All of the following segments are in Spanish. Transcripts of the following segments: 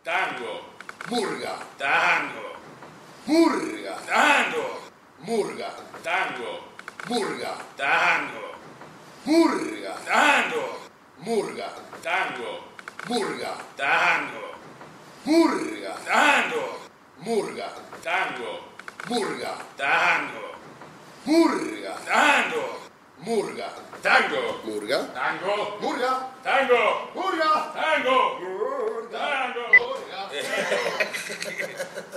tango, murga, tango, murga, tango, murga, tango, murga, tango, murga, tango, murga, tango, murga, tango, murga, tango, murga, tango, murga, tango, murga, tango, murga, tango, murga, tango, murga, tango, murga, tango, murga, tango. murga.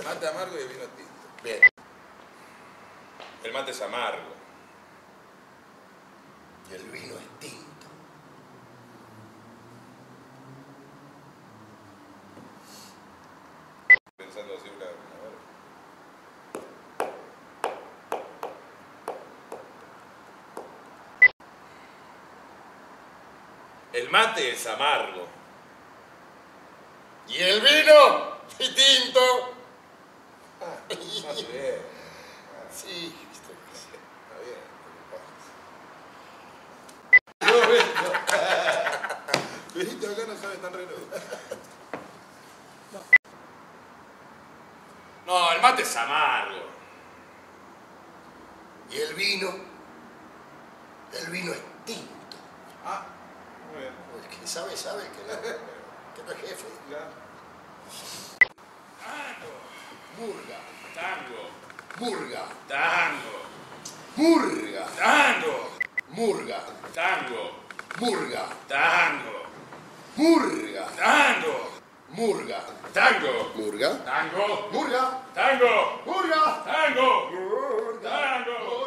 Mate amargo y vino tinto. Bien. El mate es amargo. Y el vino es tinto. Pensando así una vez. El mate es amargo. Y el vino es tinto. Más bien. Sí. Está bien. Benito acá no sabe tan reloj. No, el mate es amargo. Y el vino es tinto. Ah, muy bien. El que sabe, que no es jefe. Ya. Tango, Murga, tango, murga, tango, murga, tango, murga, tango, murga, tango, murga, tango, murga, tango, murga, tango, murga, tango, murga, tango, murga. tango.